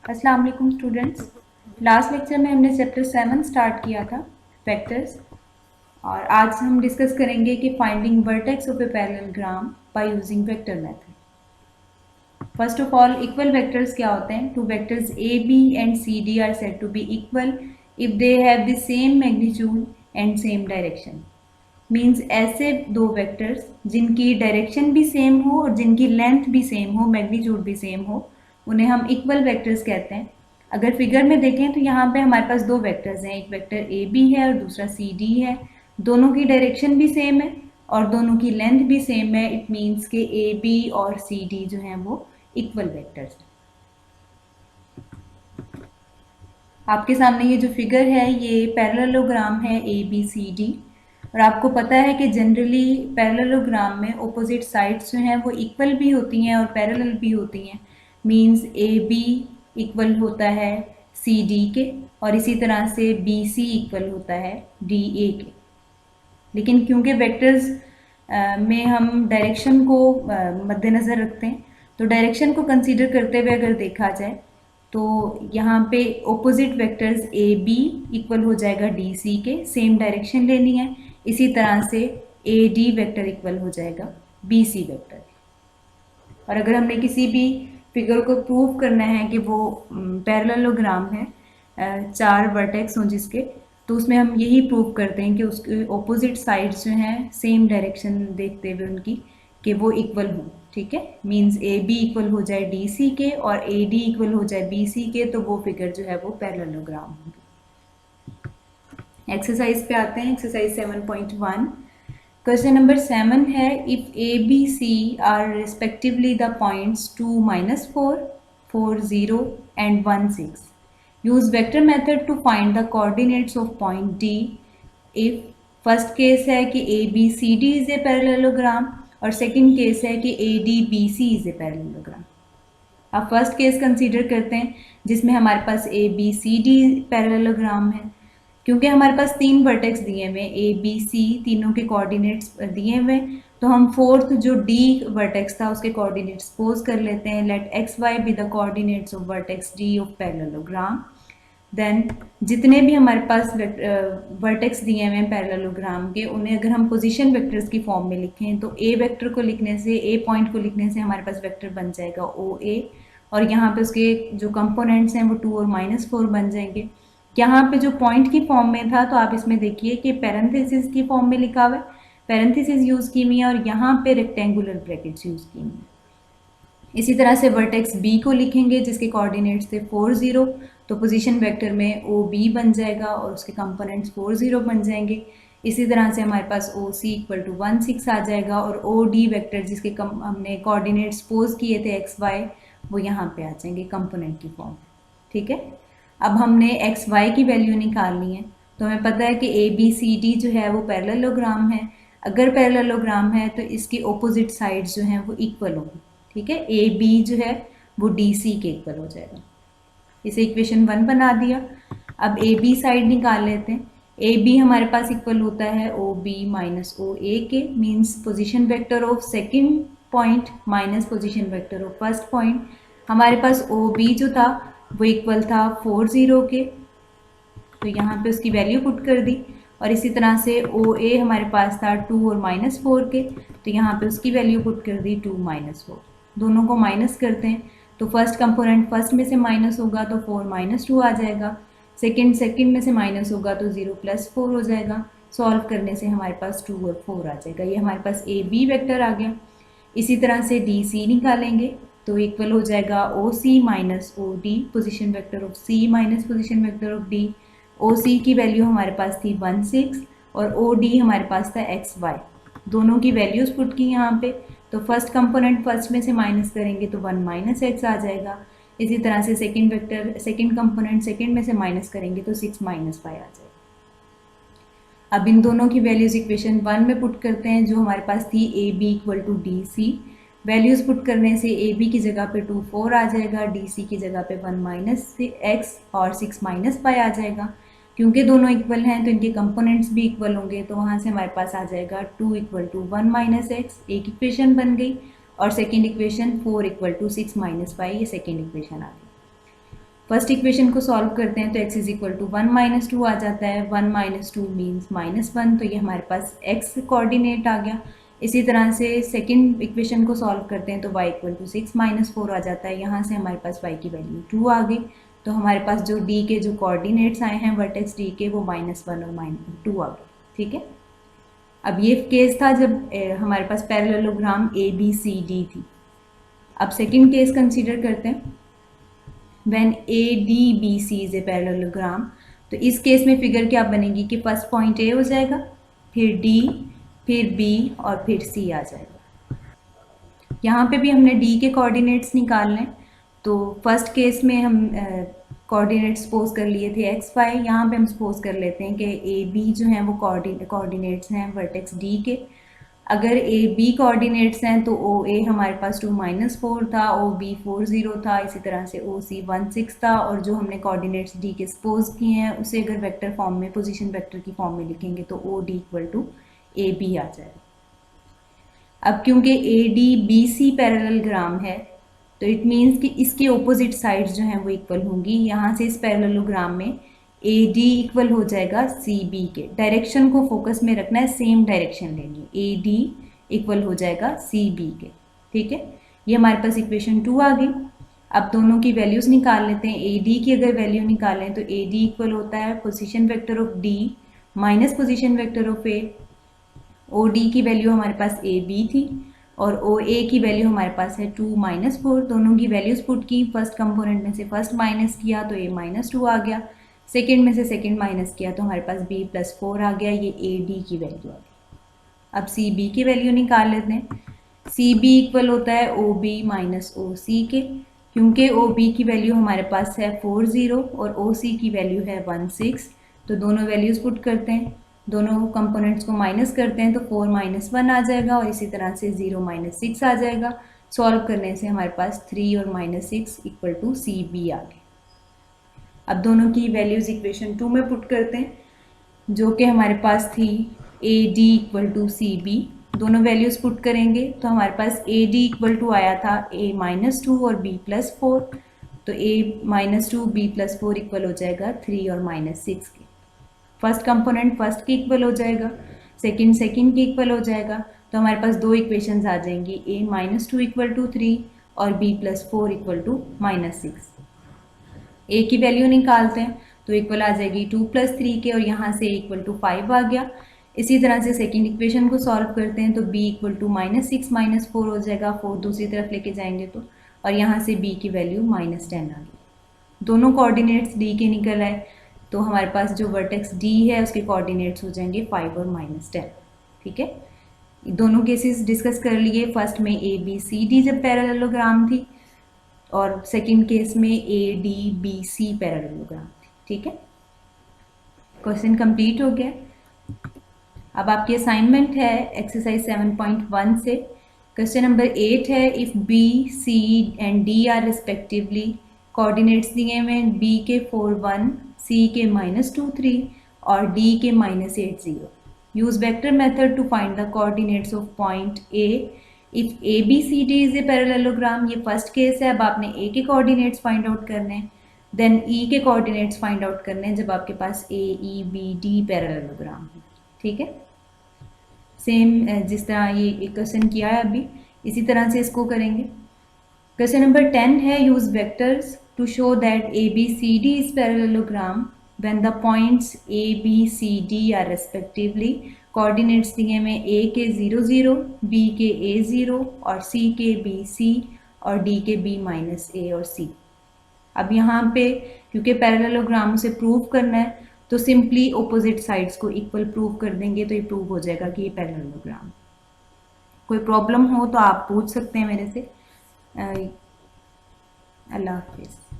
अस्सलाम वालेकुम students. Last lecture में हमने चैप्टर 7 स्टार्ट किया था, वेक्टर्स, और आज हम डिस्कस करेंगे कि finding vertex of a parallelogram by using vector method. First of all, equal vectors क्या होते हैं? Two vectors A B and C D are said to be equal if they have the same magnitude and same direction. Means ऐसे दो vectors जिनकी direction भी same हो और जिनकी लेंथ भी सेम हो, मैग्नीट्यूड भी सेम हो, उन्हें हम इक्वल वेक्टर्स कहते हैं। अगर फिगर में देखें तो यहाँ पे हमारे पास दो वेक्टर्स हैं, एक वेक्टर ए बी है और दूसरा सी डी है। दोनों की डायरेक्शन भी सेम है और दोनों की लेंथ भी सेम है। इट मीन्स के ए बी और सी डी जो हैं वो इक्वल वेक्टर्स। आपके सामने ये जो फिगर है ये पैरेललोग्राम है ए बी सी डी, और आपको पता है कि जनरली पैरेललोग्राम में ऑपोजिट साइड्स जो हैं वो इक्वल भी होती हैं और पैरेलल भी होती हैं। मींस ए बी इक्वल होता है सी डी के, और इसी तरह से बी सी इक्वल होता है डी ए के। लेकिन क्योंकि वेक्टर्स में हम डायरेक्शन को मद्देनज़र रखते हैं, तो डायरेक्शन को कंसीडर करते हुए अगर देखा जाए तो यहाँ पे opposite vectors A B equal हो जाएगा डी सी के, सेम डायरेक्शन लेनी है। इसी तरह से ए डी वेक्टर इक्वल हो जाएगा बी सी वेक्टर। और अगर हमने किसी भी फिगर को प्रूव करना है कि वो पैरेललोग्राम है, चार वर्टेक्स हों जिसके, तो उसमें हम यही प्रूव करते हैं कि उसके ऑपोजिट साइड्स जो हैं सेम डायरेक्शन देखते हुए उनकी, कि वो इक्वल हों। ठीक है, मींस ए बी इक्वल हो जाए डी सी के और ए डी इक्वल हो जाए बी सी के, तो वो फिगर जो है वो पैरेललोग्राम होगी। एक्सरसाइज पे आते हैं, एक्सरसाइज 7.1। क्वेश्चन नंबर 7 है, if A B C are respectively the points 2, -4, 4, 0 and 1, 6, use vector method to find the coordinates of point D if first case है कि A B C D is a parallelogram और second case है कि A D B C is a parallelogram. अब first case consider करते हैं जिसमें हमारे पास A B C D parallelogram है। क्योंकि हमारे पास तीन वर्टेक्स दिए हुए, ए बी सी, तीनों के कोऑर्डिनेट्स दिए हुए, तो हम फोर्थ जो डी वर्टेक्स था उसके कोऑर्डिनेट्स पोज कर लेते हैं। Let x y be the coordinates of vertex D of parallelogram. Then जितने भी हमारे पास वर्टेक्स दिए हुए हैं पैरेललोग्राम के, उन्हें अगर हम पोजीशन वेक्टर्स की फॉर्म में लिखें तो ए वेक्टर को लिखने से, ए पॉइंट को लिखने से हमारे पास वेक्टर बन जाएगा ओ ए, और यहाँ पे उसके जो कंपोनेंट्स हैं वो 2 और -4 बन जाएंगे। यहाँ पे जो पॉइंट की फॉर्म में था तो आप इसमें देखिए कि पैरेंथेसिस की फॉर्म में लिखा हुआ है, पैरेंथेसिस यूज़ की हुई है और यहाँ पे रेक्टेंगुलर ब्रैकेट्स यूज़ की हुई है। इसी तरह से वर्टेक्स बी को लिखेंगे जिसके कोऑर्डिनेट्स थे 4, 0, तो पोजीशन वेक्टर में ओ बी बन जाएगा और उसके कंपोनेंट्स 4, 0 बन जाएंगे। इसी तरह से हमारे पास ओ सी इक्वल टू 1, 6 आ जाएगा, और ओ डी वेक्टर जिसके हमने कोऑर्डिनेट्स पोज किए थे एक्स वाई, वो यहाँ पे आ जाएंगे कंपोनेंट की फॉर्म। ठीक है, अब हमने एक्स वाई की वैल्यू निकालनी है, तो हमें पता है कि ए बी सी डी जो है वो पैरेललोग्राम है। अगर पैरेललोग्राम है तो इसकी ऑपोजिट साइड्स जो हैं वो इक्वल होंगी। ठीक है, ए बी जो है वो डी सी के इक्वल हो जाएगा। इसे इक्वेशन 1 बना दिया। अब ए बी साइड निकाल लेते हैं। ए बी हमारे पास इक्वल होता है ओ बी माइनस ओ ए के, means position vector of second point minus position vector of first point. हमारे पास ओ बी जो था वो इक्वल था 4, 0 के, तो यहाँ पे उसकी वैल्यू पुट कर दी। और इसी तरह से ओ ए हमारे पास था 2 और -4 के, तो यहाँ पे उसकी वैल्यू पुट कर दी 2, -4। दोनों को माइनस करते हैं तो फर्स्ट कंपोनेंट फर्स्ट में से माइनस होगा तो 4 -2 आ जाएगा, सेकंड में से माइनस होगा तो 0 + 4 हो जाएगा। सॉल्व करने से हमारे पास 2 और 4 आ जाएगा। ये हमारे पास ए बी वेक्टर आ गया। इसी तरह से डी सी निकालेंगे तो इक्वल हो जाएगा O C minus O D, position vector of C minus position vector of D. O C की वैल्यू हमारे पास थी 1, 6 और ओ डी हमारे पास था एक्स वाई। दोनों की वैल्यूज पुट की यहाँ पे, तो फर्स्ट कंपोनेंट फर्स्ट में से माइनस करेंगे तो 1 - x आ जाएगा। इसी तरह से second vector second component second में से माइनस करेंगे तो 6 - 5 आ जाएगा। अब इन दोनों की वैल्यूज इक्वेशन 1 में पुट करते हैं जो हमारे पास थी A B equal to D C. Values put करने से ए बी की जगह पे 2, 4 आ जाएगा, डी सी की जगह पे 1 - x और 6 - 5 आ जाएगा। क्योंकि दोनों इक्वल हैं तो इनके कंपोनेंट्स भी इक्वल होंगे, तो वहाँ से हमारे पास आ जाएगा 2 इक्वल टू 1 - x, एक इक्वेशन बन गई, और सेकेंड इक्वेशन 4 इक्वल टू 6 - 5, ये सेकेंड इक्वेशन आ गई। फर्स्ट इक्वेशन को सॉल्व करते हैं तो x is equal to 1 minus 2 आ जाता है। 1 माइनस 2 मीन्स -1, तो ये हमारे पास x कोऑर्डिनेट आ गया। इसी तरह से सेकंड इक्वेशन को सॉल्व करते हैं तो y इक्वल टू 6 माइनस 4 आ जाता है। यहाँ से हमारे पास y की वैल्यू 2 आ गई, तो हमारे पास जो d के जो कोऑर्डिनेट्स आए हैं वर्टेक्स d के, वो -1 और -2 आ गए। ठीक है, अब ये केस था जब हमारे पास पैरेललोग्राम ABCD थी। अब सेकंड केस कंसीडर करते हैं, when ADBC is a parallelogram. तो इस केस में फिगर क्या बनेगी कि फर्स्ट पॉइंट A हो जाएगा, फिर D, फिर B और फिर C आ जाएगा। यहाँ पे भी हमने D के कोऑर्डिनेट्स निकालने हैं, तो फर्स्ट केस में हम कोऑर्डिनेट सपोज कर लिए थे x y। यहाँ पे हम सपोज कर लेते हैं कि AB जो हैं वो कोऑर्डिनेट्स हैं वर्टेक्स D के। अगर AB कोऑर्डिनेट्स हैं तो OA हमारे पास 2 माइनस 4 था, OB 4 0 था, इसी तरह से OC 1 6 था। और जो हमने कोऑर्डिनेट्स D के सपोज किए हैं उसे अगर वेक्टर फॉर्म में, पोजीशन वेक्टर की फॉर्म में लिखेंगे तो OD इक्वल टू AB आ जाएगा। अब क्योंकि ADBC पैरेललोग्राम है तो इट मीन्स कि इसके ऑपोजिट साइड्स जो हैं वो इक्वल होंगी। यहाँ से इस पैरेललोग्राम में AD इक्वल हो जाएगा CB के। डायरेक्शन को फोकस में रखना है, सेम डायरेक्शन लेनी है। AD इक्वल हो जाएगा CB के। ठीक है, ये हमारे पास इक्वेशन 2 आ गई। अब दोनों की वैल्यूज निकाल लेते हैं। AD की अगर वैल्यू निकालें तो AD इक्वल होता है position vector of D minus position vector of A। OD की वैल्यू हमारे पास AB थी और OA की वैल्यू हमारे पास है 2 माइनस 4। दोनों की वैल्यूज पुट की, फर्स्ट कंपोनेंट में से फर्स्ट माइनस किया तो A माइनस 2 आ गया, सेकेंड में से सेकेंड माइनस किया तो हमारे पास B प्लस 4 आ गया। ये AD की वैल्यू आ गई। अब CB की वैल्यू निकाल लेते हैं। CB इक्वल होता है OB माइनस OC के, क्योंकि OB की वैल्यू हमारे पास है 4 0 और OC की वैल्यू है 1 6। तो दोनों वैल्यूज पुट करते हैं, दोनों कंपोनेंट्स को माइनस करते हैं तो 4 माइनस 1 आ जाएगा और इसी तरह से 0 माइनस 6 आ जाएगा। सॉल्व करने से हमारे पास 3 और माइनस 6 इक्वल टू CB आ गए। अब दोनों की वैल्यूज इक्वेशन 2 में पुट करते हैं, जो कि हमारे पास थी AD इक्वल टू CB। दोनों वैल्यूज पुट करेंगे तो हमारे पास AD इक्वल टू आया था A माइनस 2 और B प्लस 4। तो A minus 2 B plus 4 equal हो जाएगा 3 और माइनस 6 के। फर्स्ट कंपोनेंट फर्स्ट के इक्वल हो जाएगा, सेकंड सेकंड के इक्वल हो जाएगा। तो हमारे पास दो इक्वेशंस आ जाएंगी, A माइनस 2 इक्वल टू 3 और B plus 4 equal to minus 6। A की वैल्यू निकालते हैं तो इक्वल आ जाएगी 2 प्लस 3 के और यहाँ से A इक्वल टू 5 आ गया। इसी तरह से सेकंड इक्वेशन को सॉल्व करते हैं तो B equal to minus 6 minus 4 हो जाएगा, 4 दूसरी तरफ लेके जाएंगे तो, और यहाँ से B की वैल्यू माइनस 10 आ गई। दोनों कोऑर्डिनेट्स D के निकल आए, तो हमारे पास जो वर्टेक्स D है उसके कोऑर्डिनेट्स हो जाएंगे 5 और माइनस 10। ठीक है, दोनों केसेस डिस्कस कर लिए। फर्स्ट में ABCD जब पैरेललोग्राम थी और सेकंड केस में ADBC पैरेललोग्राम थी। ठीक है, क्वेश्चन कंप्लीट हो गया। अब आपकी असाइनमेंट है एक्सरसाइज 7.1 से। क्वेश्चन नंबर 8 है, if B, C and D are respectively, coordinates दिए हुए B के 4 1, C के -2 3 और D के -8 0। Use vector method to find the coordinates of point A इफ ABCD इज ए पैरेललोग्राम। ये फर्स्ट केस है। अब आपने A के कोऑर्डिनेट्स फाइंड आउट करने हैं, देन E के कोऑर्डिनेट्स फाइंड आउट करने हैं जब आपके पास AEBD पैरेललोग्राम है। ठीक है, सेम जिस तरह ये क्वेश्चन किया है अभी, इसी तरह से इसको करेंगे। क्वेश्चन नंबर 10 है, use vectors to show that ABCD is parallelogram when the points A, B, C, D are respectively, coordinates दिए में A के 0 0, B के A 0 और C के B C और D के B माइनस A और C। अब यहाँ पे क्योंकि पैरेललोग्राम से प्रूव करना है तो सिंपली ऑपोजिट साइड्स को इक्वल प्रूव कर देंगे तो ये प्रूव हो जाएगा कि ये पैरेललोग्राम। कोई प्रॉब्लम हो तो आप पूछ सकते हैं मेरे से। अल्लाह हाफिज़।